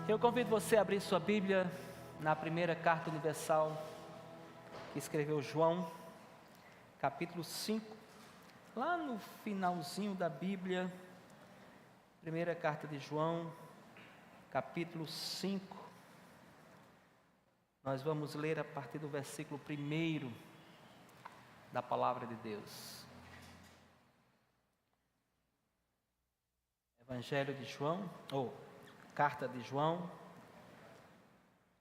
Eu convido você a abrir sua Bíblia na primeira carta universal que escreveu João, capítulo 5, lá no finalzinho da Bíblia, primeira carta de João, capítulo 5, nós vamos ler a partir do versículo 1 da palavra de Deus. Evangelho de João, carta de João,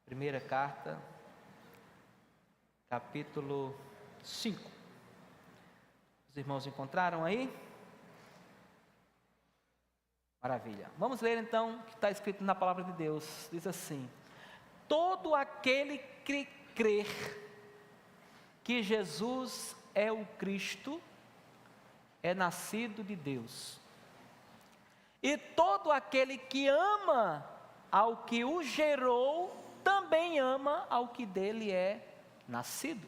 primeira carta, capítulo 5. Os irmãos encontraram aí? Maravilha. Vamos ler então o que está escrito na palavra de Deus. Diz assim: todo aquele que crer que Jesus é o Cristo é nascido de Deus. E todo aquele que ama ao que o gerou, também ama ao que dele é nascido.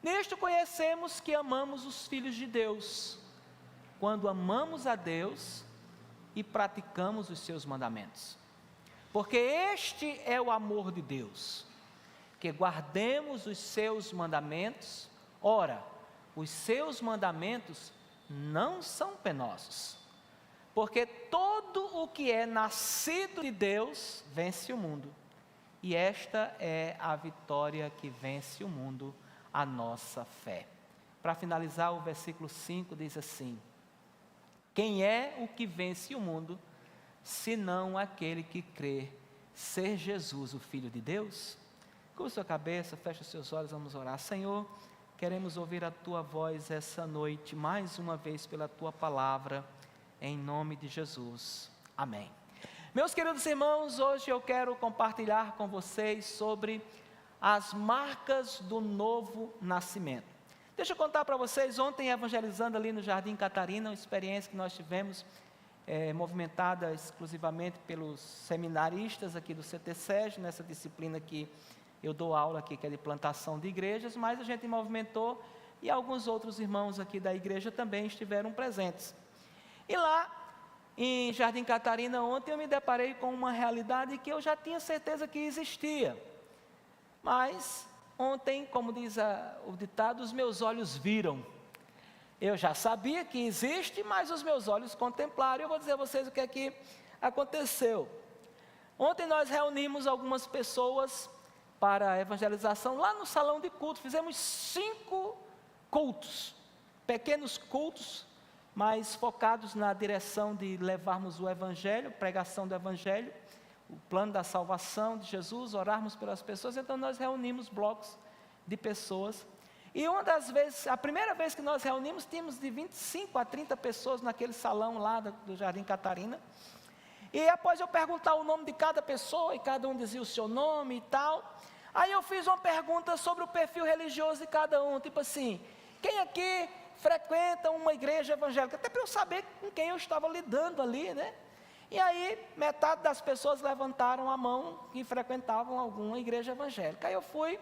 Nisto conhecemos que amamos os filhos de Deus, quando amamos a Deus e praticamos os seus mandamentos. Porque este é o amor de Deus, que guardemos os seus mandamentos. Ora, os seus mandamentos não são penosos. Porque todo o que é nascido de Deus vence o mundo. E esta é a vitória que vence o mundo, a nossa fé. Para finalizar, o versículo 5 diz assim: quem é o que vence o mundo, senão aquele que crê ser Jesus, o Filho de Deus? Curva sua cabeça, feche os seus olhos, vamos orar. Senhor, queremos ouvir a Tua voz essa noite, mais uma vez pela Tua palavra, em nome de Jesus, amém. Meus queridos irmãos, hoje eu quero compartilhar com vocês sobre as marcas do novo nascimento. Deixa eu contar para vocês, ontem evangelizando ali no Jardim Catarina, uma experiência que nós tivemos, movimentada exclusivamente pelos seminaristas aqui do CTSEG, nessa disciplina que eu dou aula aqui, que é de plantação de igrejas, mas a gente movimentou e alguns outros irmãos aqui da igreja também estiveram presentes. E lá em Jardim Catarina ontem eu me deparei com uma realidade que eu já tinha certeza que existia. Mas ontem, como diz o ditado, os meus olhos viram. Eu já sabia que existe, mas os meus olhos contemplaram. Eu vou dizer a vocês o que é que aconteceu. Ontem nós reunimos algumas pessoas para a evangelização lá no salão de culto. Fizemos 5 cultos, pequenos cultos, mas focados na direção de levarmos o Evangelho, pregação do Evangelho, o plano da salvação de Jesus, orarmos pelas pessoas. Então nós reunimos blocos de pessoas, e a primeira vez que nós reunimos, tínhamos de 25 a 30 pessoas naquele salão lá do Jardim Catarina, e após eu perguntar o nome de cada pessoa, e cada um dizia o seu nome e tal, aí eu fiz uma pergunta sobre o perfil religioso de cada um, tipo assim: quem aqui frequenta uma igreja evangélica? Até para eu saber com quem eu estava lidando ali, né? E aí, metade das pessoas levantaram a mão e frequentavam alguma igreja evangélica. Aí eu fui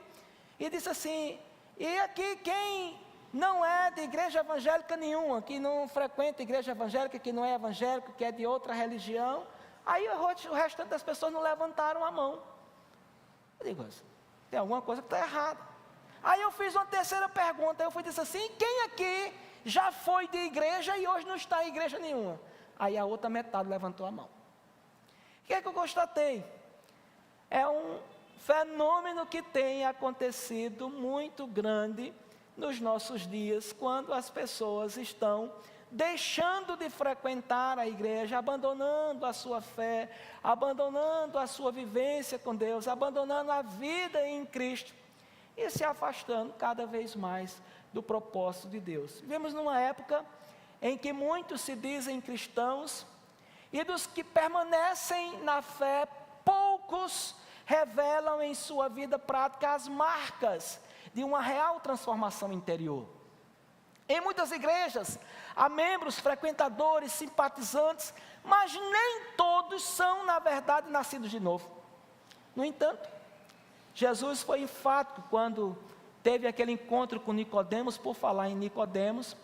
e disse assim: e aqui quem não é de igreja evangélica nenhuma, que não frequenta igreja evangélica, que não é evangélico, que é de outra religião? Aí o restante das pessoas não levantaram a mão. Eu digo: tem alguma coisa que está errada. Aí eu fiz uma terceira pergunta, eu disse assim: quem aqui já foi de igreja e hoje não está em igreja nenhuma? Aí a outra metade levantou a mão. O que é que eu constatei? É um fenômeno que tem acontecido muito grande nos nossos dias, quando as pessoas estão deixando de frequentar a igreja, abandonando a sua fé, abandonando a sua vivência com Deus, abandonando a vida em Cristo, e se afastando cada vez mais do propósito de Deus. Vivemos numa época em que muitos se dizem cristãos, e dos que permanecem na fé, poucos revelam em sua vida prática as marcas de uma real transformação interior. Em muitas igrejas, há membros, frequentadores, simpatizantes, mas nem todos são, na verdade, nascidos de novo. No entanto, Jesus foi enfático quando teve aquele encontro com Nicodemos. Por falar em Nicodemos,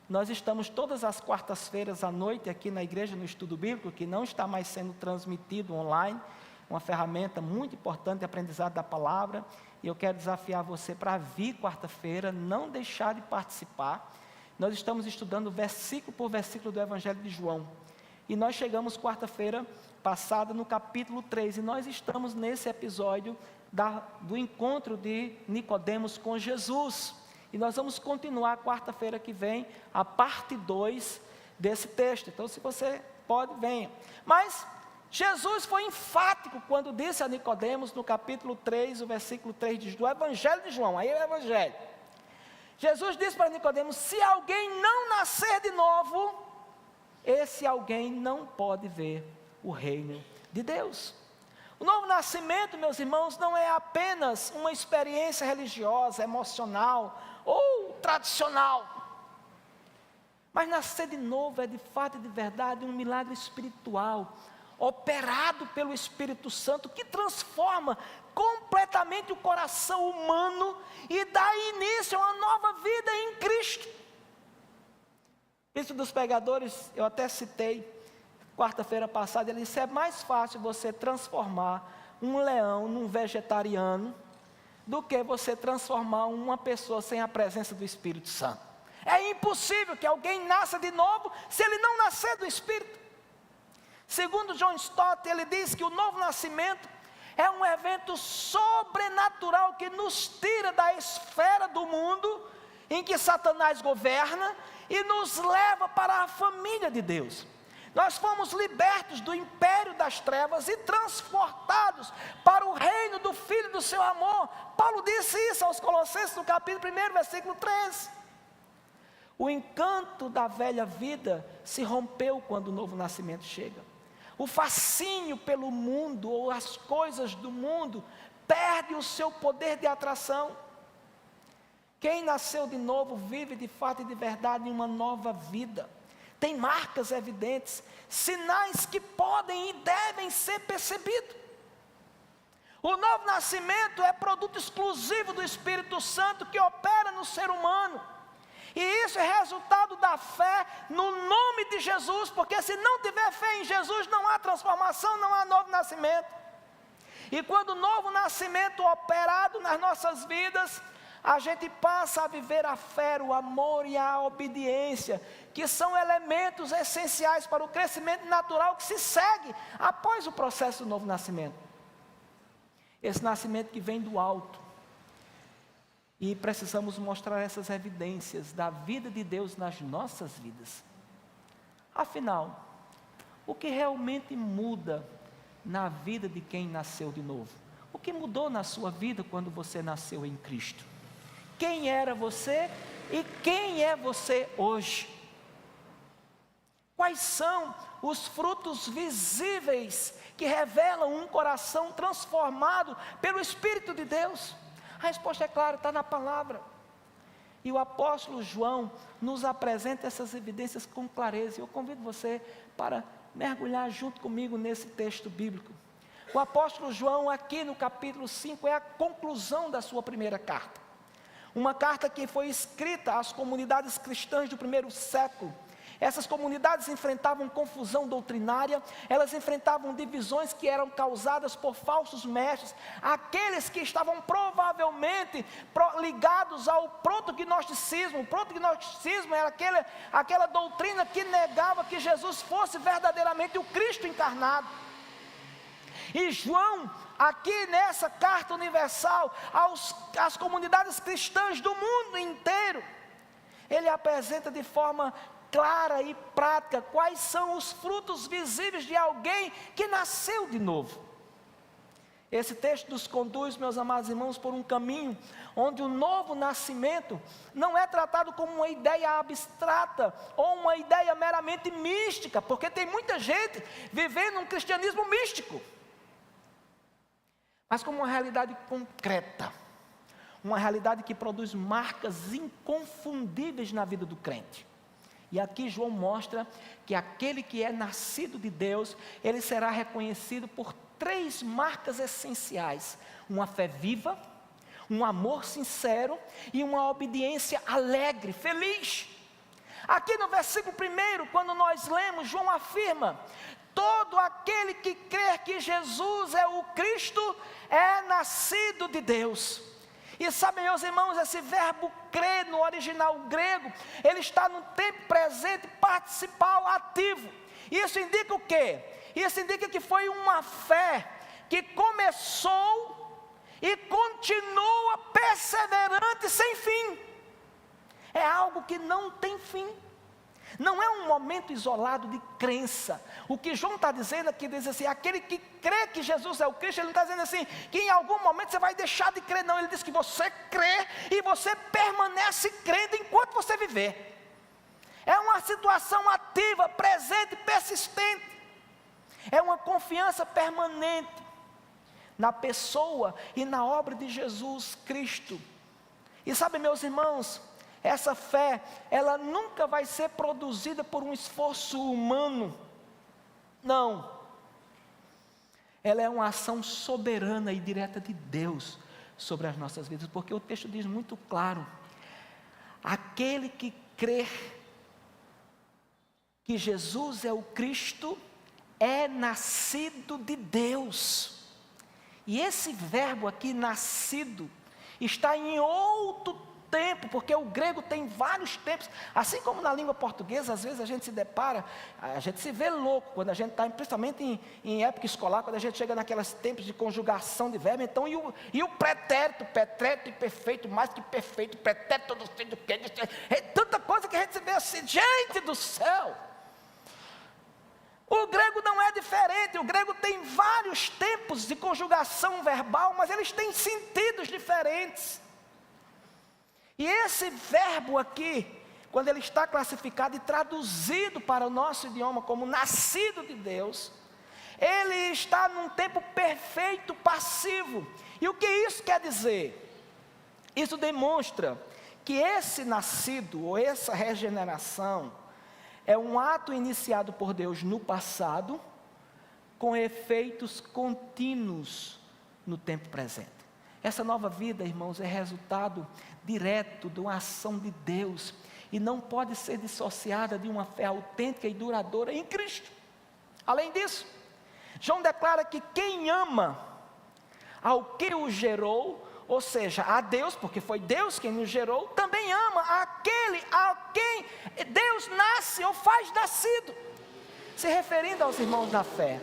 Nós estamos todas as quartas-feiras à noite aqui na igreja, no estudo bíblico, que não está mais sendo transmitido online, uma ferramenta muito importante de aprendizado da palavra, e eu quero desafiar você para vir quarta-feira, não deixar de participar. Nós estamos estudando versículo por versículo do Evangelho de João, e nós chegamos quarta-feira passada no capítulo 3, e nós estamos nesse episódio do encontro de Nicodemos com Jesus, e nós vamos continuar quarta-feira que vem, a parte 2 desse texto. Então, se você pode, venha. Mas Jesus foi enfático quando disse a Nicodemos, no capítulo 3, o versículo 3 do Evangelho de João, aí é o Evangelho. Jesus disse para Nicodemos: se alguém não nascer de novo, esse alguém não pode ver o reino de Deus. O novo nascimento, meus irmãos, não é apenas uma experiência religiosa, emocional ou tradicional. Mas nascer de novo é de fato e de verdade um milagre espiritual, operado pelo Espírito Santo, que transforma completamente o coração humano e dá início a uma nova vida em Cristo. Isso dos pregadores, eu até citei quarta-feira passada, ele disse: é mais fácil você transformar um leão num vegetariano do que você transformar uma pessoa sem a presença do Espírito Santo. É impossível que alguém nasça de novo se ele não nascer do Espírito. Segundo John Stott, ele diz que o novo nascimento é um evento sobrenatural que nos tira da esfera do mundo em que Satanás governa e nos leva para a família de Deus. Nós fomos libertos do império das trevas e transportados para o reino do Filho do seu amor. Paulo disse isso aos Colossenses no capítulo 1, versículo 13. O encanto da velha vida se rompeu quando o novo nascimento chega. O fascínio pelo mundo ou as coisas do mundo perde o seu poder de atração. Quem nasceu de novo vive de fato e de verdade em uma nova vida. Tem marcas evidentes, sinais que podem e devem ser percebidos. O novo nascimento é produto exclusivo do Espírito Santo que opera no ser humano. E isso é resultado da fé no nome de Jesus, porque se não tiver fé em Jesus, não há transformação, não há novo nascimento. E quando o novo nascimento operado nas nossas vidas, a gente passa a viver a fé, o amor e a obediência, que são elementos essenciais para o crescimento natural que se segue após o processo do novo nascimento. Esse nascimento que vem do alto. E precisamos mostrar essas evidências da vida de Deus nas nossas vidas. Afinal, o que realmente muda na vida de quem nasceu de novo? O que mudou na sua vida quando você nasceu em Cristo? Quem era você e quem é você hoje? Quais são os frutos visíveis que revelam um coração transformado pelo Espírito de Deus? A resposta é clara, está na palavra. E o apóstolo João nos apresenta essas evidências com clareza. Eu convido você para mergulhar junto comigo nesse texto bíblico. O apóstolo João, aqui no capítulo 5, é a conclusão da sua primeira carta. Uma carta que foi escrita às comunidades cristãs do primeiro século. Essas comunidades enfrentavam confusão doutrinária, elas enfrentavam divisões que eram causadas por falsos mestres, aqueles que estavam provavelmente ligados ao proto-gnosticismo. O proto-gnosticismo era aquela doutrina que negava que Jesus fosse verdadeiramente o Cristo encarnado. E João, aqui nessa carta universal, às comunidades cristãs do mundo inteiro, ele apresenta de forma clara e prática quais são os frutos visíveis de alguém que nasceu de novo. Esse texto nos conduz, meus amados irmãos, por um caminho onde o novo nascimento não é tratado como uma ideia abstrata ou uma ideia meramente mística, porque tem muita gente vivendo um cristianismo místico, mas como uma realidade concreta, uma realidade que produz marcas inconfundíveis na vida do crente. E aqui João mostra que aquele que é nascido de Deus, ele será reconhecido por 3 marcas essenciais: uma fé viva, um amor sincero e uma obediência alegre, feliz. Aqui no versículo 1, quando nós lemos, João afirma: todo aquele que crer que Jesus é o Cristo é nascido de Deus. E sabe, meus irmãos, esse verbo crer no original grego, ele está no tempo presente participal ativo. Isso indica o quê? Isso indica que foi uma fé que começou e continua perseverante sem fim. É algo que não tem fim. Não é um momento isolado de crença. O que João está dizendo aqui, diz assim, aquele que crê que Jesus é o Cristo, ele não está dizendo assim, que em algum momento você vai deixar de crer, não. Ele diz que você crê e você permanece crendo enquanto você viver. É uma situação ativa, presente, persistente. É uma confiança permanente na pessoa e na obra de Jesus Cristo. E sabe, meus irmãos, essa fé, ela nunca vai ser produzida por um esforço humano. Não. Ela é uma ação soberana e direta de Deus sobre as nossas vidas, porque o texto diz muito claro: aquele que crer que Jesus é o Cristo é nascido de Deus. E esse verbo aqui, nascido, está em outro tempo, porque o grego tem vários tempos, assim como na língua portuguesa. Às vezes a gente se depara, a gente se vê louco, quando a gente está, principalmente em época escolar, quando a gente chega naqueles tempos de conjugação de verbo, então, e o pretérito e perfeito, mais que perfeito, pretérito do sentido que é tanta coisa que a gente se vê assim, gente do céu. O grego não é diferente, o grego tem vários tempos de conjugação verbal, mas eles têm sentidos diferentes. E esse verbo aqui, quando ele está classificado e traduzido para o nosso idioma como nascido de Deus, ele está num tempo perfeito passivo. E o que isso quer dizer? Isso demonstra que esse nascido, ou essa regeneração, é um ato iniciado por Deus no passado, com efeitos contínuos no tempo presente. Essa nova vida, irmãos, é resultado direto de uma ação de Deus, e não pode ser dissociada de uma fé autêntica e duradoura em Cristo. Além disso, João declara que quem ama ao que o gerou, ou seja, a Deus, porque foi Deus quem nos gerou, também ama aquele a quem Deus nasce ou faz nascido, se referindo aos irmãos da fé.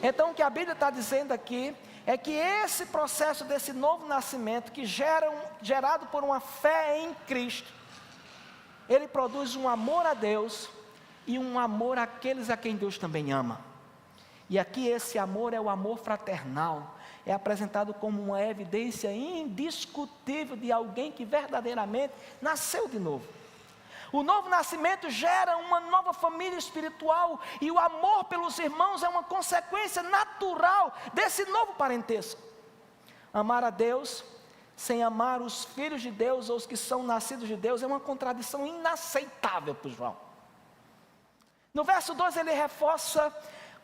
Então o que a Bíblia está dizendo aqui é que esse processo desse novo nascimento, que gerado por uma fé em Cristo, ele produz um amor a Deus e um amor àqueles a quem Deus também ama. E aqui esse amor é o amor fraternal, é apresentado como uma evidência indiscutível de alguém que verdadeiramente nasceu de novo. O novo nascimento gera uma nova família espiritual, e o amor pelos irmãos é uma consequência natural desse novo parentesco. Amar a Deus sem amar os filhos de Deus ou os que são nascidos de Deus é uma contradição inaceitável para João. No verso 2 ele reforça,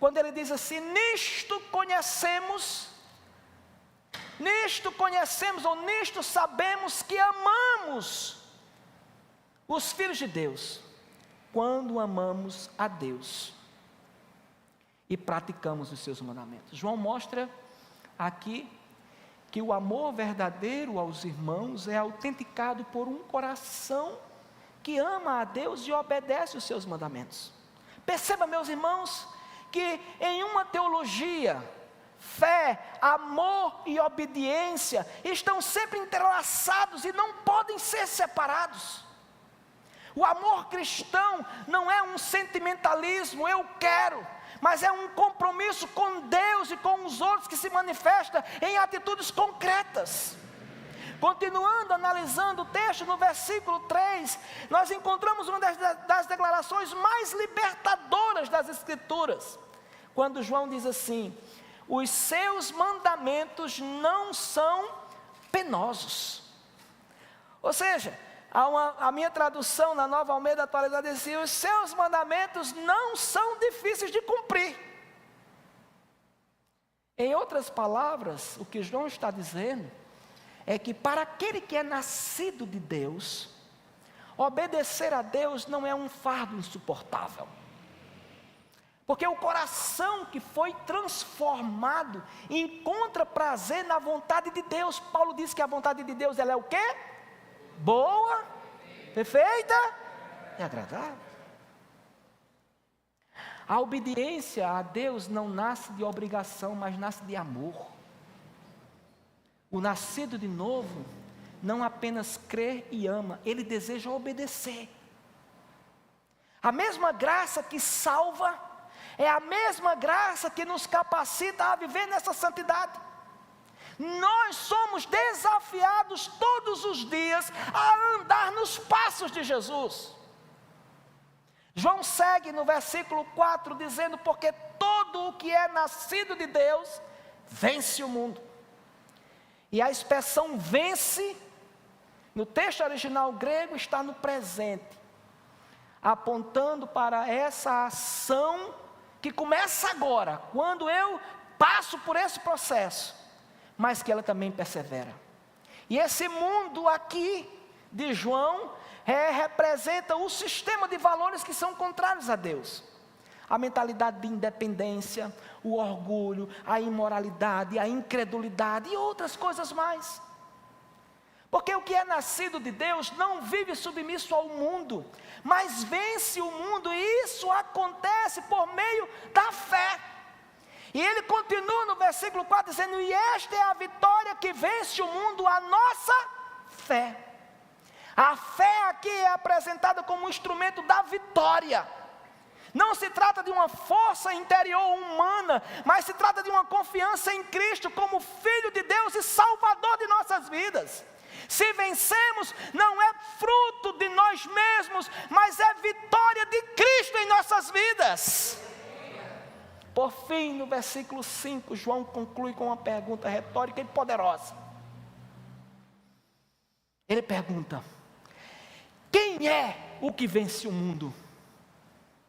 quando ele diz assim: nisto conhecemos ou nisto sabemos que amamos os filhos de Deus, quando amamos a Deus e praticamos os seus mandamentos. João mostra aqui que o amor verdadeiro aos irmãos é autenticado por um coração que ama a Deus e obedece os seus mandamentos. Perceba, meus irmãos, que em uma teologia, fé, amor e obediência estão sempre entrelaçados e não podem ser separados. O amor cristão não é um sentimentalismo, eu quero, mas é um compromisso com Deus e com os outros que se manifesta em atitudes concretas. Continuando analisando o texto, no versículo 3, nós encontramos uma das declarações mais libertadoras das Escrituras, quando João diz assim: os seus mandamentos não são penosos. Ou seja, a minha tradução na Nova Almeida Atualizada diz assim: os seus mandamentos não são difíceis de cumprir. Em outras palavras, o que João está dizendo é que para aquele que é nascido de Deus, Obedecer a Deus não é um fardo insuportável. Porque o coração que foi transformado encontra prazer na vontade de Deus. Paulo diz que a vontade de Deus, ela é o quê? Boa, perfeita e agradável. A obediência a Deus não nasce de obrigação, mas nasce de amor. O nascido de novo não apenas crê e ama, ele deseja obedecer. A mesma graça que salva é a mesma graça que nos capacita a viver nessa santidade. Nós somos desafiados todos os dias a andar nos passos de Jesus. João segue no versículo 4 dizendo: porque todo o que é nascido de Deus vence o mundo. E a expressão vence, no texto original grego, está no presente, apontando para essa ação que começa agora, quando eu passo por esse processo, mas que ela também persevera. E esse mundo aqui de João representa o sistema de valores que são contrários a Deus. A mentalidade de independência, o orgulho, a imoralidade, a incredulidade e outras coisas mais. Porque o que é nascido de Deus não vive submisso ao mundo, mas vence o mundo, e isso acontece por meio da fé. E ele continua no versículo 4 dizendo: e esta é a vitória que vence o mundo, a nossa fé. A fé aqui é apresentada como um instrumento da vitória. Não se trata de uma força interior humana, mas se trata de uma confiança em Cristo como Filho de Deus e Salvador de nossas vidas. Se vencemos, não é fruto de nós mesmos, mas é vitória de Cristo em nossas vidas. Por fim, no versículo 5, João conclui com uma pergunta retórica e poderosa. Ele pergunta: quem é o que vence o mundo?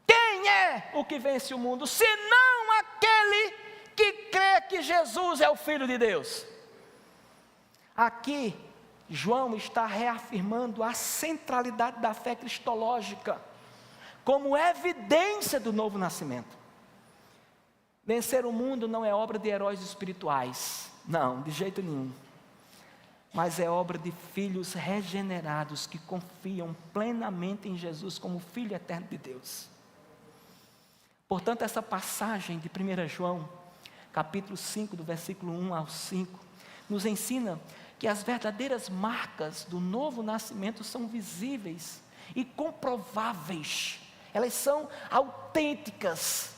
Quem é o que vence o mundo, senão aquele que crê que Jesus é o Filho de Deus? Aqui, João está reafirmando a centralidade da fé cristológica, como evidência do novo nascimento. Vencer o mundo não é obra de heróis espirituais, não, de jeito nenhum. Mas é obra de filhos regenerados que confiam plenamente em Jesus como Filho eterno de Deus. Portanto, essa passagem de 1 João, capítulo 5, do versículo 1 ao 5, nos ensina que as verdadeiras marcas do novo nascimento são visíveis e comprováveis. Elas são autênticas.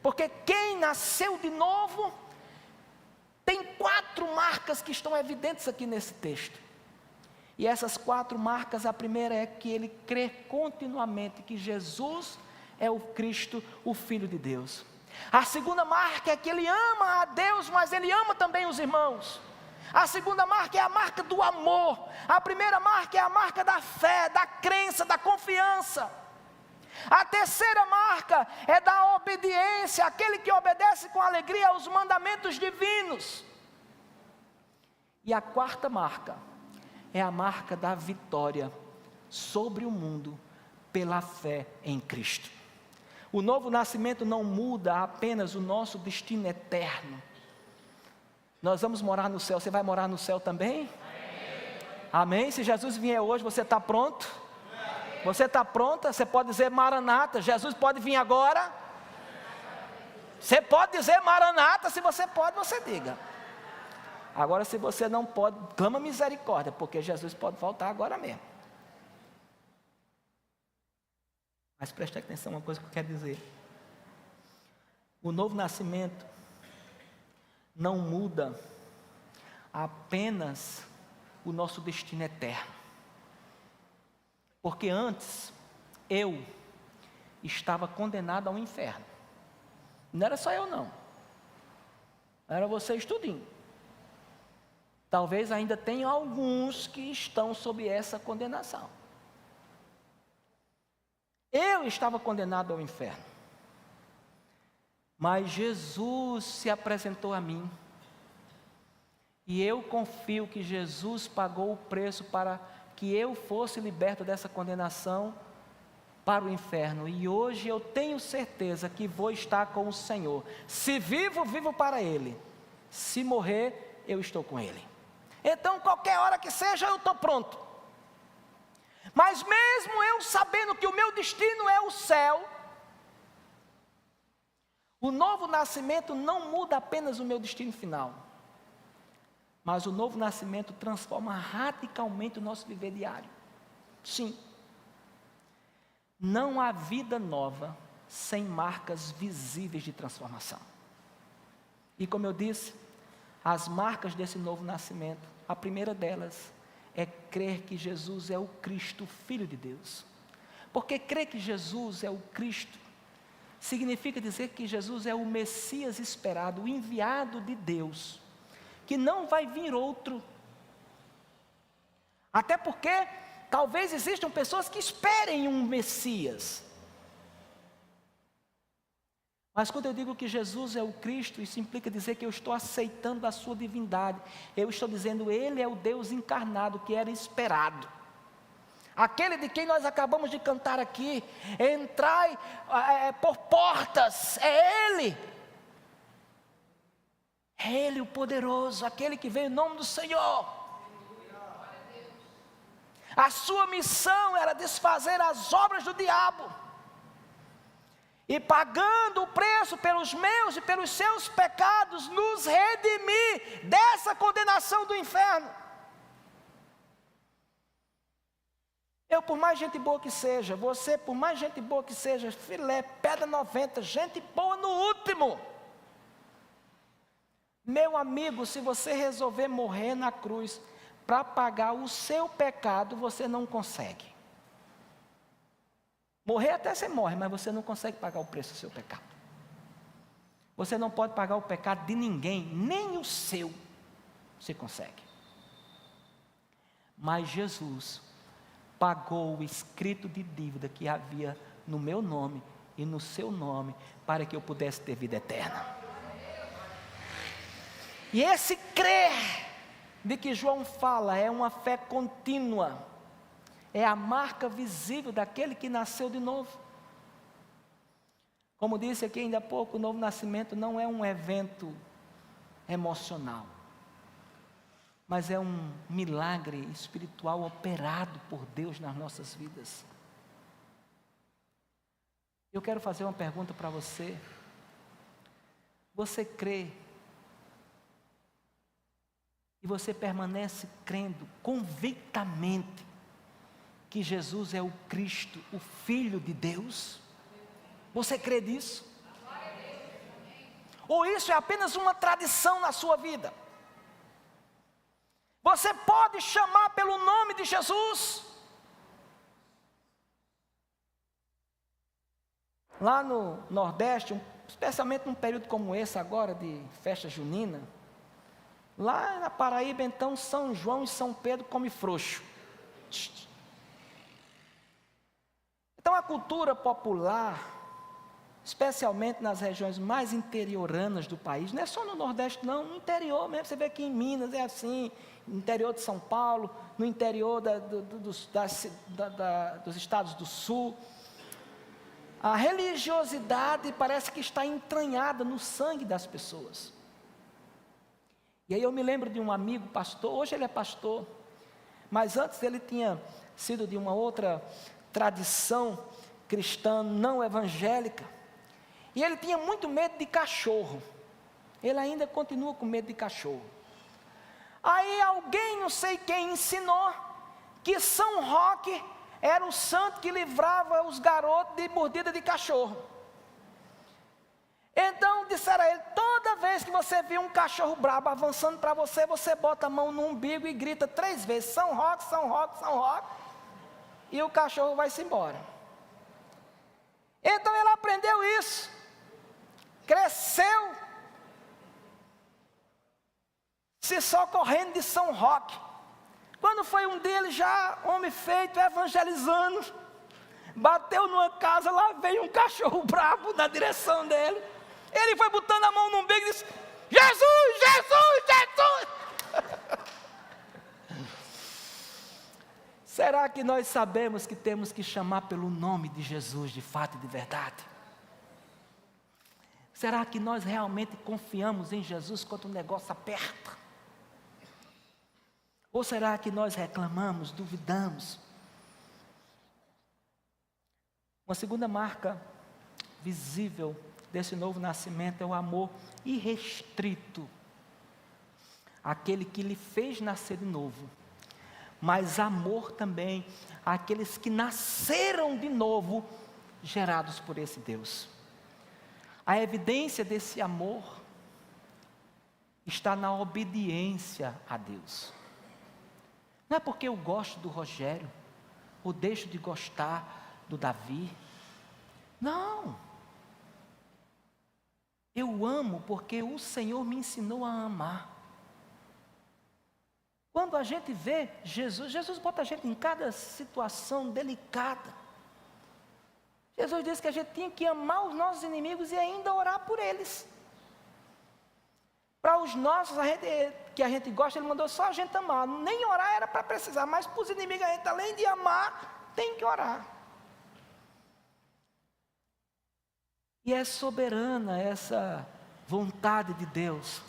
Porque quem nasceu de novo tem 4 marcas que estão evidentes aqui nesse texto. E essas 4 marcas, a primeira é que ele crê continuamente que Jesus é o Cristo, o Filho de Deus. A segunda marca é que ele ama a Deus, mas ele ama também os irmãos. A segunda marca é a marca do amor. A primeira marca é a marca da fé, da crença, da confiança. A terceira marca é da obediência, aquele que obedece com alegria aos mandamentos divinos. E a quarta marca é a marca da vitória sobre o mundo pela fé em Cristo. O novo nascimento não muda apenas o nosso destino eterno. Nós vamos morar no céu. Você vai morar no céu também? Amém? Se Jesus vier hoje, você está pronto? Você está pronta? Você pode dizer Maranata, Jesus pode vir agora? Você pode dizer Maranata, se você pode, você diga. Agora, se você não pode, clama misericórdia, porque Jesus pode voltar agora mesmo. Mas preste atenção, uma coisa que eu quero dizer. O novo nascimento não muda apenas o nosso destino eterno. Porque antes, eu estava condenado ao inferno. Não era só eu não. Era vocês tudinho. Talvez ainda tenha alguns que estão sob essa condenação. Eu estava condenado ao inferno. Mas Jesus se apresentou a mim. E eu confio que Jesus pagou o preço para que eu fosse liberto dessa condenação para o inferno. E hoje eu tenho certeza que vou estar com o Senhor. Se vivo, vivo para Ele. Se morrer, eu estou com Ele. Então, qualquer hora que seja, eu estou pronto. Mas mesmo eu sabendo que o meu destino é o céu, o novo nascimento não muda apenas o meu destino final, mas o novo nascimento transforma radicalmente o nosso viver diário. Sim. Não há vida nova sem marcas visíveis de transformação. E como eu disse, as marcas desse novo nascimento, a primeira delas é crer que Jesus é o Cristo, Filho de Deus. Porque crer que Jesus é o Cristo significa dizer que Jesus é o Messias esperado, o enviado de Deus, que não vai vir outro. Até porque talvez existam pessoas que esperem um Messias. Mas quando eu digo que Jesus é o Cristo, isso implica dizer que eu estou aceitando a sua divindade. Eu estou dizendo, Ele é o Deus encarnado que era esperado. Aquele de quem nós acabamos de cantar aqui, entrai por portas, é Ele. É Ele o poderoso, aquele que veio em nome do Senhor. A sua missão era desfazer as obras do diabo. E pagando o preço pelos meus e pelos seus pecados, nos redimir dessa condenação do inferno. Eu, por mais gente boa que seja, você, por mais gente boa que seja, filé, pedra 90, gente boa no último. Meu amigo, se você resolver morrer na cruz para pagar o seu pecado, você não consegue. Morrer até você morre, mas você não consegue pagar o preço do seu pecado. Você não pode pagar o pecado de ninguém, nem o seu, você consegue. Mas Jesus pagou o escrito de dívida que havia no meu nome e no seu nome, para que eu pudesse ter vida eterna. E esse crer de que João fala é uma fé contínua. É a marca visível daquele que nasceu de novo. Como disse aqui ainda há pouco, o novo nascimento não é um evento emocional, mas é um milagre espiritual operado por Deus nas nossas vidas. Eu quero fazer uma pergunta para você. Você crê e você permanece crendo convictamente que Jesus é o Cristo, o Filho de Deus? Você crê nisso? Ou isso é apenas uma tradição na sua vida? Você pode chamar pelo nome de Jesus? Lá no Nordeste, especialmente num período como esse agora, de festa junina, lá na Paraíba, então, São João e São Pedro come frouxo. Então a cultura popular, especialmente nas regiões mais interioranas do país, não é só no Nordeste não, no interior mesmo, você vê aqui em Minas é assim, no interior de São Paulo, no interior dos estados do Sul, a religiosidade parece que está entranhada no sangue das pessoas. E aí eu me lembro de um amigo pastor, hoje ele é pastor, mas antes ele tinha sido de uma outra tradição cristã não evangélica, e ele tinha muito medo de cachorro. Ele ainda continua com medo de cachorro. Aí alguém, não sei quem, ensinou que São Roque era o santo que livrava os garotos de mordida de cachorro. Então disseram a ele, toda vez que você vir um cachorro brabo avançando para você, você bota a mão no umbigo e grita 3 vezes, São Roque, São Roque, São Roque, e o cachorro vai-se embora. Então ele aprendeu isso, cresceu, se socorrendo de São Roque. Quando foi um deles, já homem feito, evangelizando, bateu numa casa, lá veio um cachorro brabo na direção dele. Ele foi botando a mão no umbigo e disse, Jesus, Jesus, Jesus. que nós sabemos que temos que chamar pelo nome de Jesus de fato e de verdade? Será que nós realmente confiamos em Jesus quando o negócio aperta? Ou será que nós reclamamos, duvidamos? Uma segunda marca visível desse novo nascimento é o amor irrestrito. Aquele que lhe fez nascer de novo. Mas amor também àqueles que nasceram de novo, gerados por esse Deus. A evidência desse amor está na obediência a Deus. Não é porque eu gosto do Rogério, ou deixo de gostar do Davi. Não. Eu amo porque o Senhor me ensinou a amar. Quando a gente vê Jesus bota a gente em cada situação delicada. Jesus disse que a gente tinha que amar os nossos inimigos e ainda orar por eles. Para os nossos, que a gente gosta, Ele mandou só a gente amar. Nem orar era para precisar, mas para os inimigos a gente, além de amar, tem que orar. E é soberana essa vontade de Deus.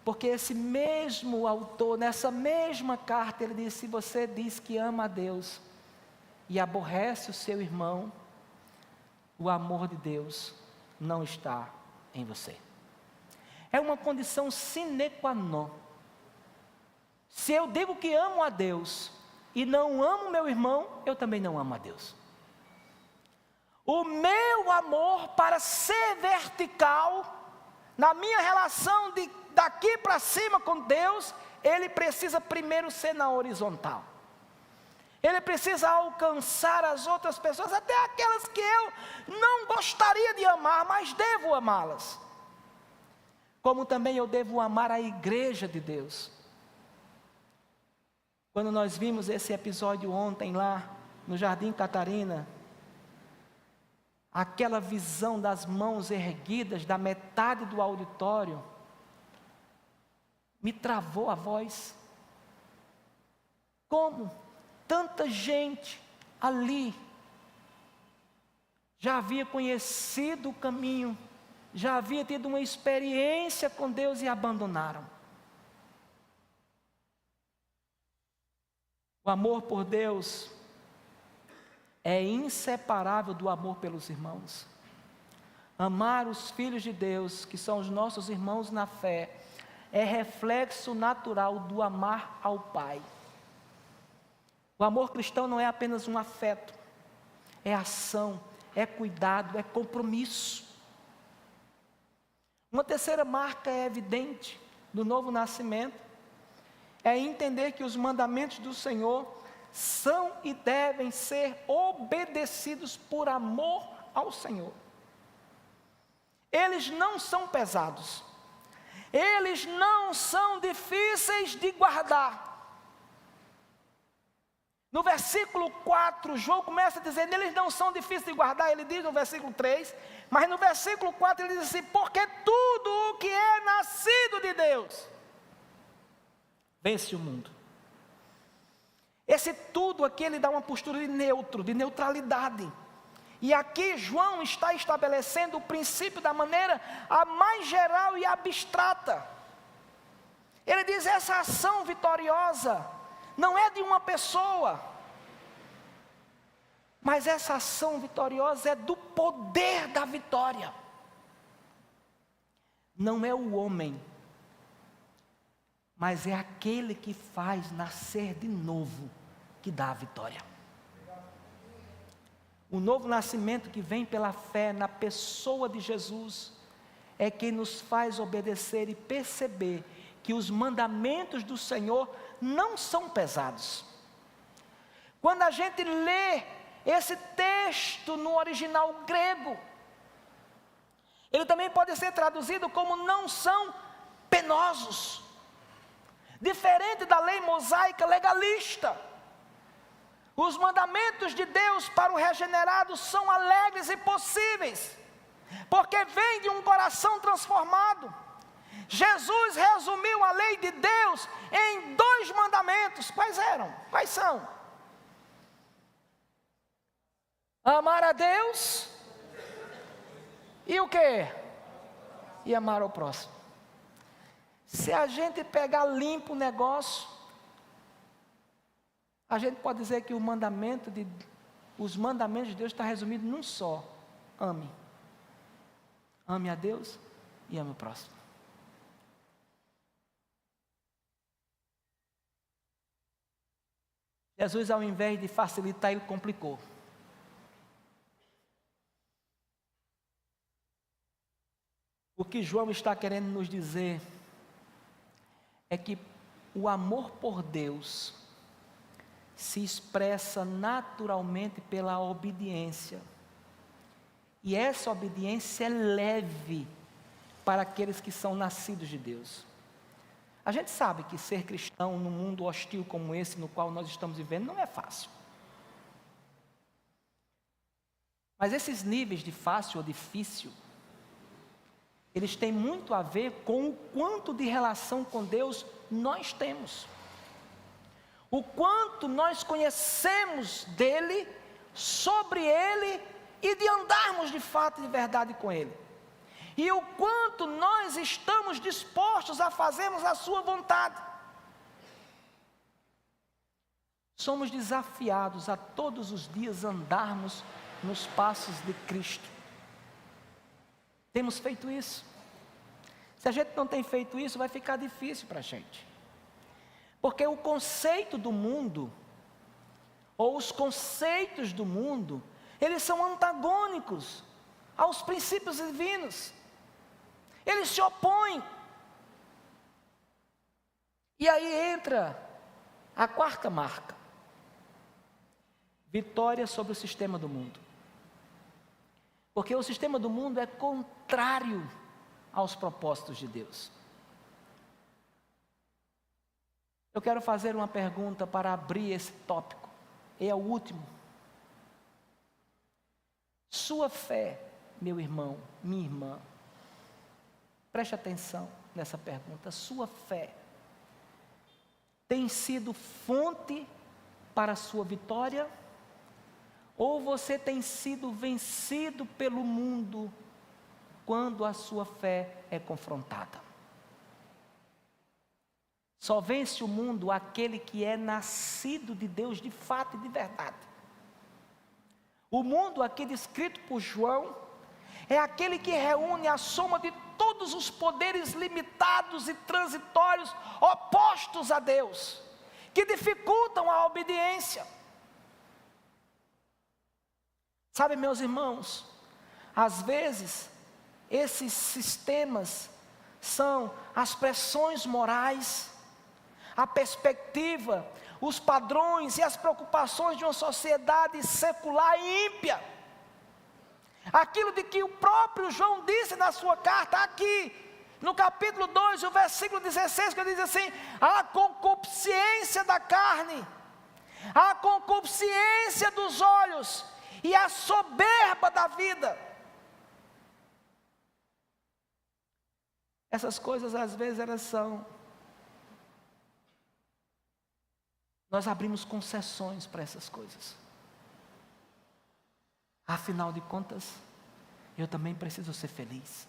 Porque esse mesmo autor, nessa mesma carta, ele diz: se você diz que ama a Deus e aborrece o seu irmão, o amor de Deus não está em você. É uma condição sine qua non. Se eu digo que amo a Deus e não amo meu irmão, eu também não amo a Deus. O meu amor, para ser vertical, na minha relação daqui para cima com Deus, ele precisa primeiro ser na horizontal. Ele precisa alcançar as outras pessoas, até aquelas que eu não gostaria de amar, mas devo amá-las. Como também eu devo amar a igreja de Deus. Quando nós vimos esse episódio ontem lá, no Jardim Catarina, aquela visão das mãos erguidas da metade do auditório, me travou a voz. Como tanta gente ali já havia conhecido o caminho, já havia tido uma experiência com Deus e abandonaram. O amor por Deus é inseparável do amor pelos irmãos. Amar os filhos de Deus, que são os nossos irmãos na fé, é reflexo natural do amar ao Pai. O amor cristão não é apenas um afeto, é ação, é cuidado, é compromisso. Uma terceira marca evidente do novo nascimento é entender que os mandamentos do Senhor são e devem ser obedecidos por amor ao Senhor. Eles não são pesados, eles não são difíceis de guardar. No versículo 4, João começa dizendo: eles não são difíceis de guardar. Ele diz no versículo 3, mas no versículo 4 ele diz assim: porque tudo o que é nascido de Deus vence o mundo. Esse tudo aqui, ele dá uma postura de neutro, de neutralidade. E aqui João está estabelecendo o princípio da maneira a mais geral e abstrata. Ele diz: essa ação vitoriosa não é de uma pessoa, mas essa ação vitoriosa é do poder da vitória. Não é o homem, mas é aquele que faz nascer de novo que dá a vitória. O novo nascimento que vem pela fé na pessoa de Jesus é quem nos faz obedecer e perceber que os mandamentos do Senhor não são pesados. Quando a gente lê esse texto no original grego, ele também pode ser traduzido como não são penosos. Diferente da lei mosaica legalista, os mandamentos de Deus para o regenerado são alegres e possíveis, porque vem de um coração transformado. Jesus resumiu a lei de Deus em 2 mandamentos. Quais eram? Quais são? Amar a Deus e o quê? E amar ao próximo. Se a gente pegar limpo o negócio, a gente pode dizer que os mandamentos de Deus estão resumidos num só: ame. Ame a Deus e ame o próximo. Jesus, ao invés de facilitar, ele complicou. O que João está querendo nos dizer é que o amor por Deus se expressa naturalmente pela obediência. E essa obediência é leve para aqueles que são nascidos de Deus. A gente sabe que ser cristão num mundo hostil como esse no qual nós estamos vivendo não é fácil. Mas esses níveis de fácil ou difícil, eles têm muito a ver com o quanto de relação com Deus nós temos. O quanto nós conhecemos dEle, sobre Ele e de andarmos de fato e de verdade com Ele. E o quanto nós estamos dispostos a fazermos a sua vontade. Somos desafiados a todos os dias andarmos nos passos de Cristo. Temos feito isso? Se a gente não tem feito isso, vai ficar difícil para a gente. Porque o conceito do mundo, ou os conceitos do mundo, eles são antagônicos aos princípios divinos. Eles se opõem. E aí entra a quarta marca: vitória sobre o sistema do mundo. Porque o sistema do mundo é contrário aos propósitos de Deus. Eu quero fazer uma pergunta para abrir esse tópico. É o último. Sua fé, meu irmão, minha irmã, preste atenção nessa pergunta. Sua fé tem sido fonte para a sua vitória? Ou você tem sido vencido pelo mundo quando a sua fé é confrontada? Só vence o mundo aquele que é nascido de Deus de fato e de verdade. O mundo aqui descrito por João é aquele que reúne a soma de todos os poderes limitados e transitórios opostos a Deus, que dificultam a obediência. Sabe, meus irmãos, às vezes esses sistemas são as pressões morais, a perspectiva, os padrões e as preocupações de uma sociedade secular e ímpia. Aquilo de que o próprio João disse na sua carta aqui, no capítulo 2, o versículo 16, que ele diz assim: a concupiscência da carne, a concupiscência dos olhos e a soberba da vida. Essas coisas às vezes elas são, nós abrimos concessões para essas coisas. Afinal de contas, eu também preciso ser feliz.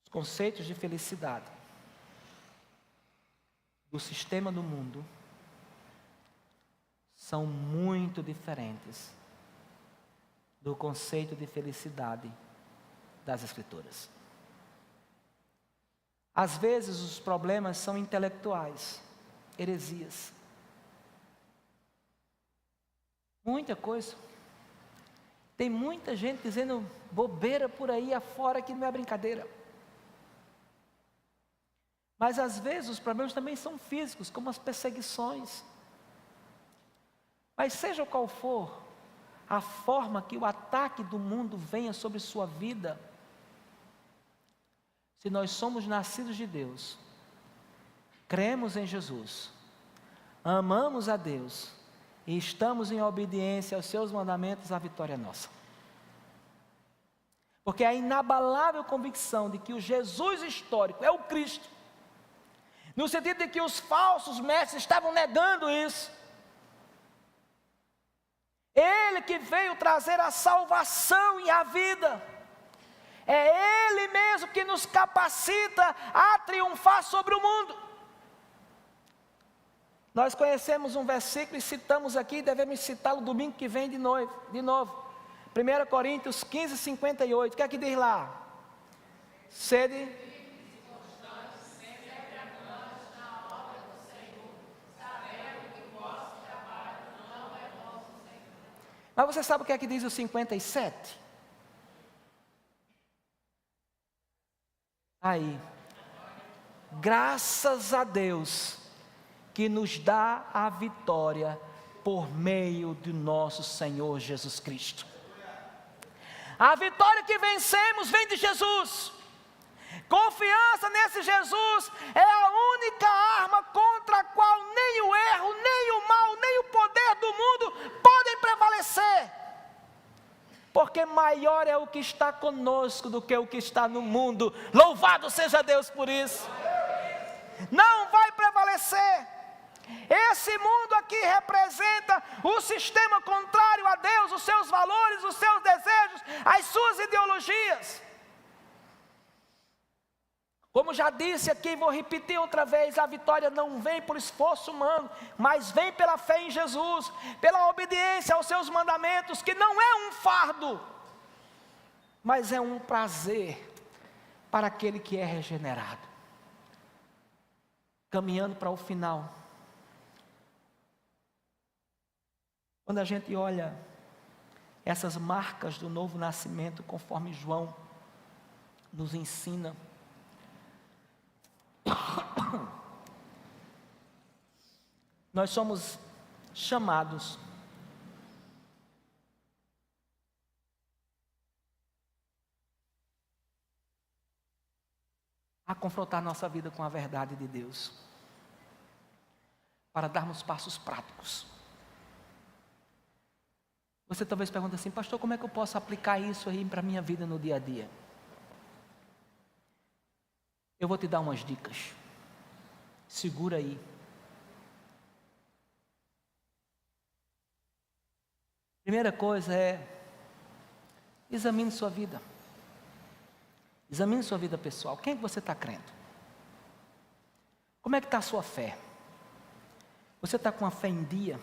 Os conceitos de felicidade do sistema do mundo são muito diferentes do conceito de felicidade das Escrituras. Às vezes os problemas são intelectuais, heresias. Muita coisa. Tem muita gente dizendo bobeira por aí afora que não é brincadeira. Mas às vezes os problemas também são físicos, como as perseguições. Mas seja qual for a forma que o ataque do mundo venha sobre sua vida, se nós somos nascidos de Deus, cremos em Jesus, amamos a Deus e estamos em obediência aos seus mandamentos, a vitória é nossa. Porque a inabalável convicção de que o Jesus histórico é o Cristo, no sentido de que os falsos mestres estavam negando isso. Ele que veio trazer a salvação e a vida. É Ele mesmo que nos capacita a triunfar sobre o mundo. Nós conhecemos um versículo e citamos aqui, devemos citá-lo domingo que vem de novo. 1 Coríntios 15, 58, o que é que diz lá? Sede. Mas você sabe o que é que diz o 57? Aí, graças a Deus, que nos dá a vitória por meio de nosso Senhor Jesus Cristo. A vitória que vencemos vem de Jesus. Confiança nesse Jesus é a única arma contra a qual nem o erro, nem o mal, nem o poder do mundo podem prevalecer. Porque maior é o que está conosco do que o que está no mundo. Louvado seja Deus por isso. Não vai prevalecer. Esse mundo aqui representa o sistema contrário a Deus, os seus valores, os seus desejos, as suas ideologias. Como já disse aqui, vou repetir outra vez, a vitória não vem por esforço humano, mas vem pela fé em Jesus, pela obediência aos seus mandamentos, que não é um fardo, mas é um prazer para aquele que é regenerado. Caminhando para o final, quando a gente olha essas marcas do novo nascimento, conforme João nos ensina, nós somos chamados a confrontar nossa vida com a verdade de Deus, para darmos passos práticos. Você talvez pergunte assim: pastor, como é que eu posso aplicar isso aí para a minha vida no dia a dia? Eu vou te dar umas dicas. Segura aí. Primeira coisa é: examine sua vida. Examine sua vida pessoal. Quem é que você está crendo? Como é que está a sua fé? Você está com a fé em dia?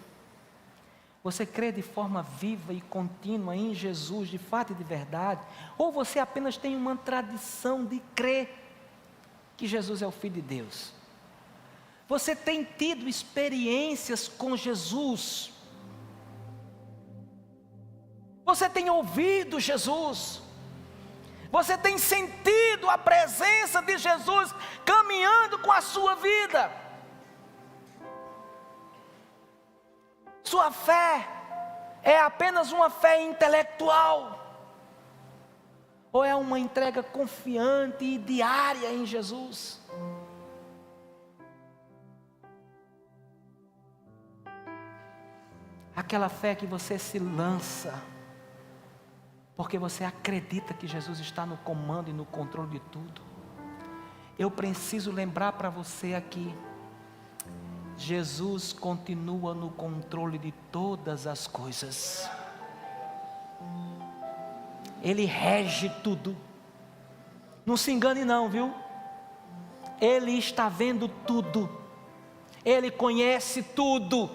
Você crê de forma viva e contínua em Jesus, de fato e de verdade? Ou você apenas tem uma tradição de crer que Jesus é o Filho de Deus? Você tem tido experiências com Jesus? Você tem ouvido Jesus? Você tem sentido a presença de Jesus caminhando com a sua vida? Sua fé é apenas uma fé intelectual? Ou é uma entrega confiante e diária em Jesus? Aquela fé que você se lança porque você acredita que Jesus está no comando e no controle de tudo. Eu preciso lembrar para você aqui: Jesus continua no controle de todas as coisas. Ele rege tudo. Não se engane não, viu? Ele está vendo tudo. Ele conhece tudo.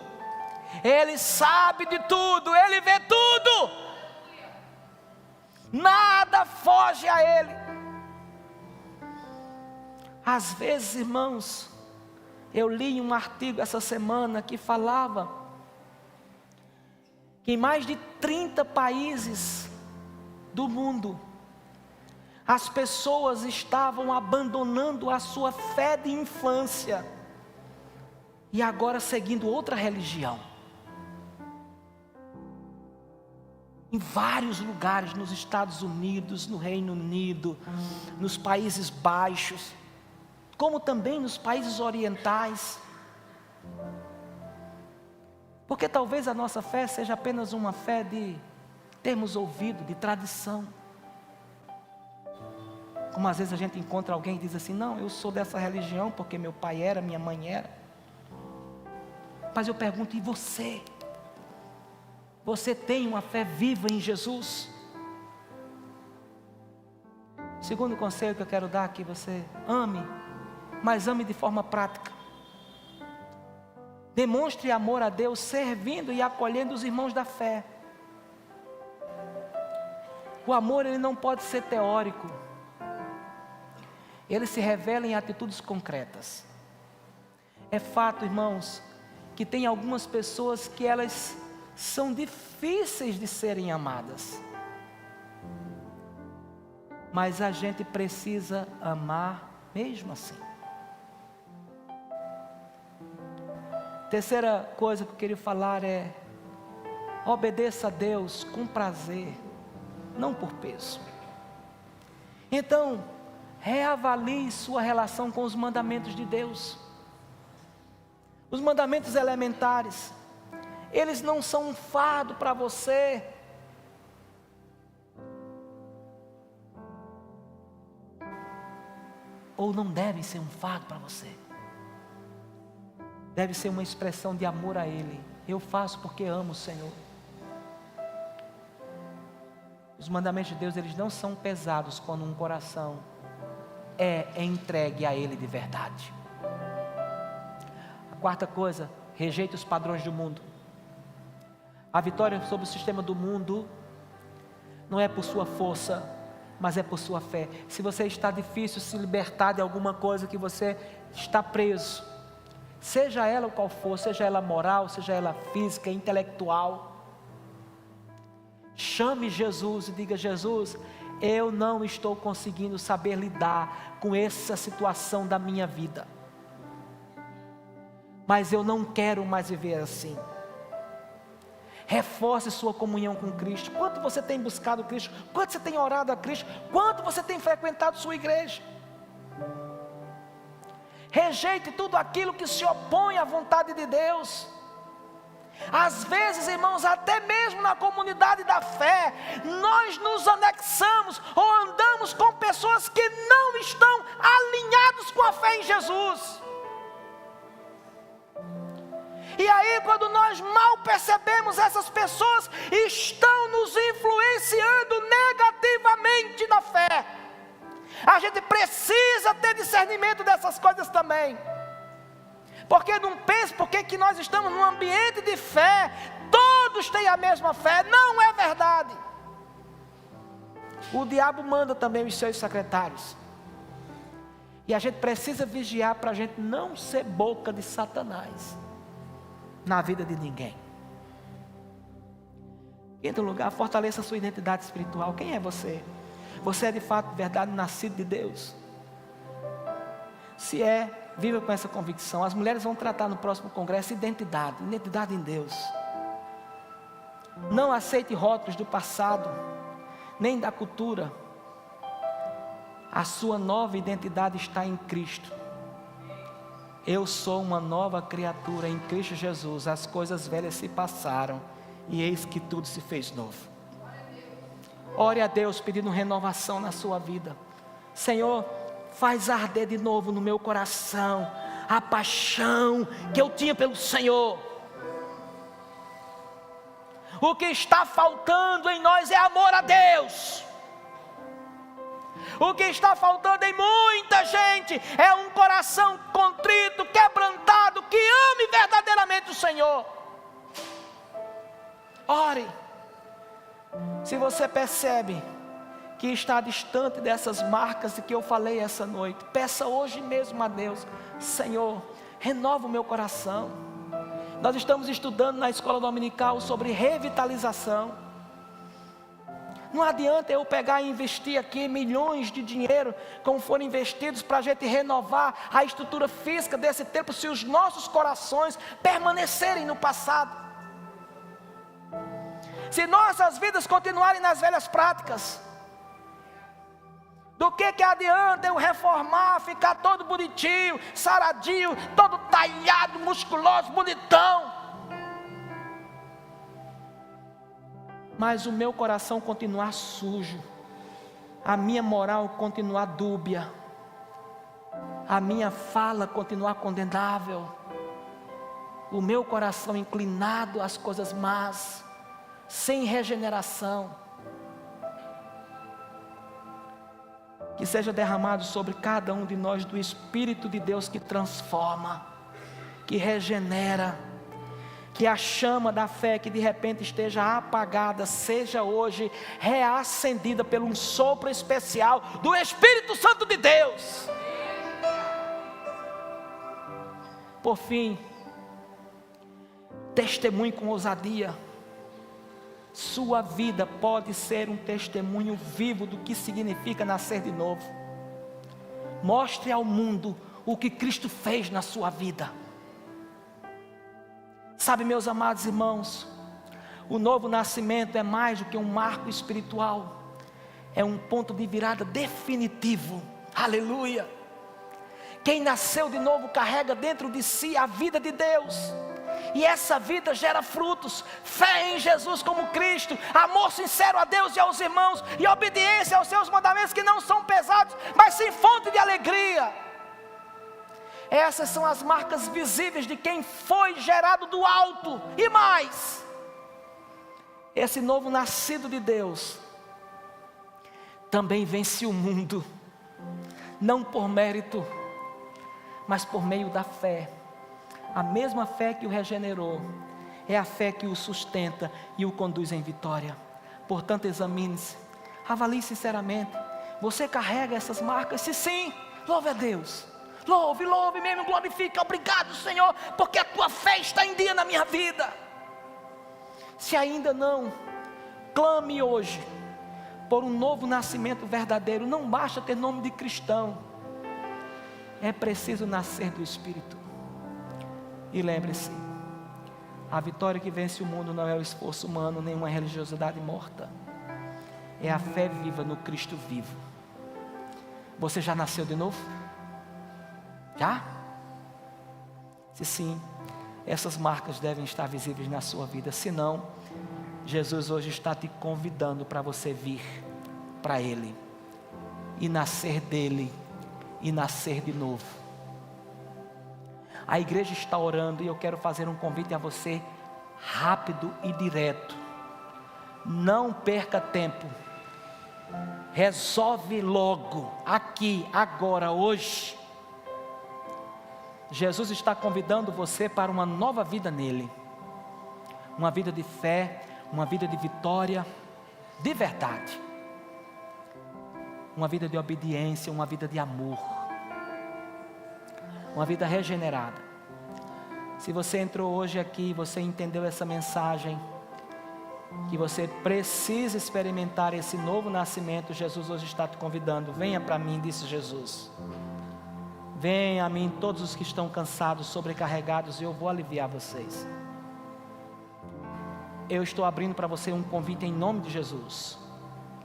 Ele sabe de tudo. Ele vê tudo. Nada foge a Ele. Às vezes, irmãos, eu li um artigo essa semana que falava que em mais de 30 países do mundo, as pessoas estavam abandonando a sua fé de infância e agora seguindo outra religião. Em vários lugares, nos Estados Unidos, no Reino Unido, nos Países Baixos, como também nos países orientais. Porque talvez a nossa fé seja apenas uma fé de termos ouvido, de tradição. Como às vezes a gente encontra alguém e diz assim: não, eu sou dessa religião porque meu pai era, minha mãe era. Mas eu pergunto, e você? Você tem uma fé viva em Jesus? Segundo conselho que eu quero dar aqui, você ame, mas ame de forma prática. Demonstre amor a Deus servindo e acolhendo os irmãos da fé. O amor, ele não pode ser teórico. Ele se revela em atitudes concretas. É fato, irmãos, que tem algumas pessoas que elas são difíceis de serem amadas. Mas a gente precisa amar mesmo assim. Terceira coisa que eu queria falar é: obedeça a Deus com prazer, não por peso. Então, reavalie sua relação com os mandamentos de Deus. Os mandamentos elementares, eles não são um fardo para você. Ou não devem ser um fardo para você. Deve ser uma expressão de amor a Ele. Eu faço porque amo o Senhor. Os mandamentos de Deus, eles não são pesados quando um coração é entregue a Ele de verdade. A quarta coisa, rejeite os padrões do mundo. A vitória sobre o sistema do mundo não é por sua força, mas é por sua fé. Se você está difícil se libertar de alguma coisa que você está preso, seja ela qual for, seja ela moral, seja ela física, intelectual, chame Jesus e diga: Jesus, eu não estou conseguindo saber lidar com essa situação da minha vida, mas eu não quero mais viver assim. Reforce sua comunhão com Cristo. Quanto você tem buscado Cristo? Quanto você tem orado a Cristo? Quanto você tem frequentado sua igreja? Rejeite tudo aquilo que se opõe à vontade de Deus. Às vezes, irmãos, até mesmo na comunidade da fé, nós nos anexamos ou andamos com pessoas que não estão alinhados com a fé em Jesus. E aí, quando nós mal percebemos, essas pessoas estão nos influenciando negativamente na fé. A gente precisa ter discernimento dessas coisas também. Porque não pense porque que nós estamos num ambiente de fé, todos têm a mesma fé. Não é verdade. O diabo manda também os seus secretários. E a gente precisa vigiar para a gente não ser boca de Satanás na vida de ninguém. Em quinto lugar, fortaleça a sua identidade espiritual. Quem é você? Você é de fato, de verdade, nascido de Deus? Se é, viva com essa convicção. As mulheres vão tratar no próximo congresso identidade em Deus. Não aceite rótulos do passado, nem da cultura. A sua nova identidade está em Cristo. Eu sou uma nova criatura em Cristo Jesus. As coisas velhas se passaram e eis que tudo se fez novo. Ore a Deus pedindo renovação na sua vida. Senhor, faz arder de novo no meu coração a paixão que eu tinha pelo Senhor. O que está faltando em nós é amor a Deus. O que está faltando em muita gente é um coração contrito, quebrantado, que ame verdadeiramente o Senhor. Ore. Se você percebe que está distante dessas marcas de que eu falei essa noite, peça hoje mesmo a Deus: Senhor, renova o meu coração. Nós estamos estudando na escola dominical sobre revitalização. Não adianta eu pegar e investir aqui milhões de dinheiro, como foram investidos para a gente renovar a estrutura física desse templo, se os nossos corações permanecerem no passado. Se nossas vidas continuarem nas velhas práticas, do que adianta eu reformar, ficar todo bonitinho, saradio, todo talhado, musculoso, bonitão, mas o meu coração continuar sujo, a minha moral continuar dúbia, a minha fala continuar condenável, o meu coração inclinado às coisas más, sem regeneração, que seja derramado sobre cada um de nós do Espírito de Deus que transforma, que regenera, que a chama da fé que de repente esteja apagada, seja hoje reacendida por um sopro especial do Espírito Santo de Deus. Por fim, testemunhe com ousadia. Sua vida pode ser um testemunho vivo do que significa nascer de novo. Mostre ao mundo o que Cristo fez na sua vida. Sabe, meus amados irmãos, o novo nascimento é mais do que um marco espiritual, é um ponto de virada definitivo. Aleluia! Quem nasceu de novo carrega dentro de si a vida de Deus, e essa vida gera frutos: fé em Jesus como Cristo, amor sincero a Deus e aos irmãos, e obediência aos seus mandamentos, que não são pesados, mas sim fonte de alegria. Essas são as marcas visíveis de quem foi gerado do alto. E mais, esse novo nascido de Deus também vence o mundo, não por mérito, mas por meio da fé. A mesma fé que o regenerou é a fé que o sustenta e o conduz em vitória. Portanto, examine-se, avalie sinceramente. Você carrega essas marcas? Se sim, louve a Deus. Louve, louve mesmo, glorifique. Obrigado, Senhor, porque a tua fé está em dia na minha vida. Se ainda não, clame hoje por um novo nascimento verdadeiro. Não basta ter nome de cristão, é preciso nascer do Espírito. E lembre-se, a vitória que vence o mundo não é o esforço humano, nem uma religiosidade morta, é a fé viva no Cristo vivo. Você já nasceu de novo? Já? Se sim, essas marcas devem estar visíveis na sua vida. Se não, Jesus hoje está te convidando para você vir para Ele e nascer dEle e nascer de novo. A igreja está orando e eu quero fazer um convite a você rápido e direto. Não perca tempo. Resolve logo, aqui, agora, hoje. Jesus está convidando você para uma nova vida nele. Uma vida de fé, uma vida de vitória, de verdade. Uma vida de obediência, uma vida de amor. Uma vida regenerada. Se você entrou hoje aqui, você entendeu essa mensagem, que você precisa experimentar esse novo nascimento, Jesus hoje está te convidando. Venha para mim, disse Jesus. Venha a mim todos os que estão cansados, sobrecarregados, e eu vou aliviar vocês. Eu estou abrindo para você um convite em nome de Jesus,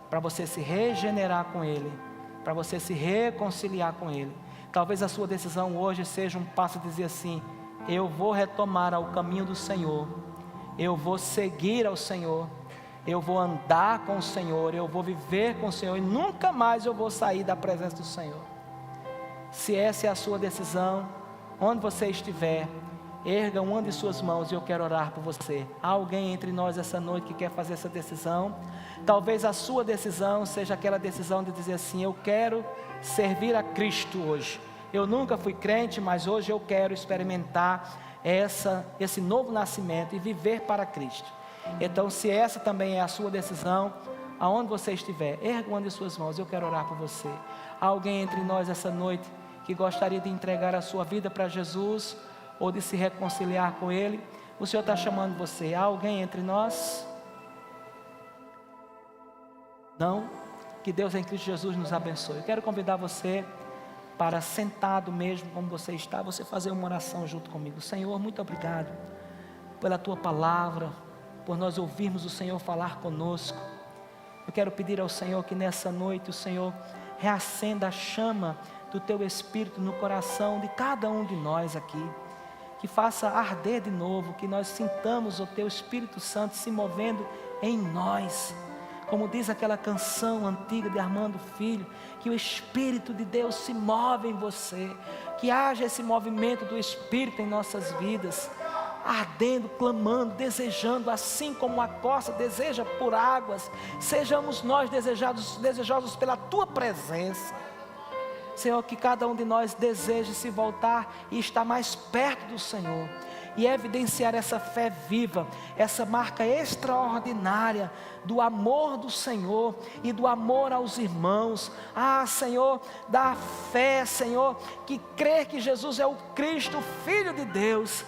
para você se regenerar com Ele, para você se reconciliar com Ele. Talvez a sua decisão hoje seja um passo a dizer assim: eu vou retomar ao caminho do Senhor, eu vou seguir ao Senhor, eu vou andar com o Senhor, eu vou viver com o Senhor, e nunca mais eu vou sair da presença do Senhor. Se essa é a sua decisão, onde você estiver, erga uma de suas mãos e eu quero orar por você. Há alguém entre nós essa noite que quer fazer essa decisão? Talvez a sua decisão seja aquela decisão de dizer assim: eu quero servir a Cristo hoje. Eu nunca fui crente, mas hoje eu quero experimentar esse novo nascimento e viver para Cristo. Então, se essa também é a sua decisão, aonde você estiver, erga uma de suas mãos, eu quero orar por você. Há alguém entre nós essa noite que gostaria de entregar a sua vida para Jesus, ou de se reconciliar com Ele? O Senhor está chamando você. Há alguém entre nós? Não? Que Deus em Cristo Jesus nos abençoe. Eu quero convidar você para, sentado mesmo como você está, você fazer uma oração junto comigo. Senhor, muito obrigado pela Tua palavra, por nós ouvirmos o Senhor falar conosco. Eu quero pedir ao Senhor que nessa noite o Senhor reacenda a chama do Teu Espírito no coração de cada um de nós aqui, que faça arder de novo, que nós sintamos o Teu Espírito Santo se movendo em nós, como diz aquela canção antiga de Armando Filho, que o Espírito de Deus se move em você, que haja esse movimento do Espírito em nossas vidas, ardendo, clamando, desejando, assim como a corça deseja por águas, sejamos nós desejosos pela Tua presença. Senhor, que cada um de nós deseje se voltar e estar mais perto do Senhor, e evidenciar essa fé viva, essa marca extraordinária do amor do Senhor e do amor aos irmãos. Senhor, da fé, Senhor, que crê que Jesus é o Cristo, o Filho de Deus.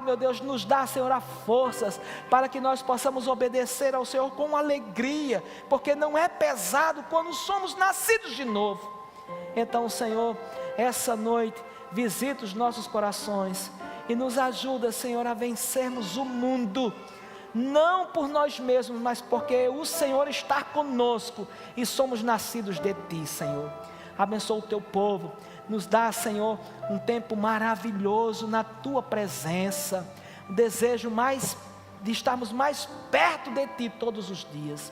Meu Deus, nos dá, Senhor, as forças para que nós possamos obedecer ao Senhor com alegria, porque não é pesado quando somos nascidos de novo. Então, Senhor, essa noite visita os nossos corações e nos ajuda, Senhor, a vencermos o mundo, não por nós mesmos, mas porque o Senhor está conosco e somos nascidos de Ti, Senhor. Abençoa o Teu povo, nos dá, Senhor, um tempo maravilhoso na Tua presença, o desejo de estarmos mais perto de Ti todos os dias.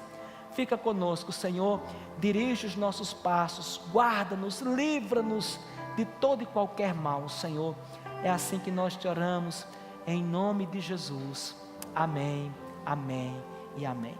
Fica conosco, Senhor, dirige os nossos passos, guarda-nos, livra-nos de todo e qualquer mal, Senhor. É assim que nós te oramos, em nome de Jesus. Amém, amém e amém.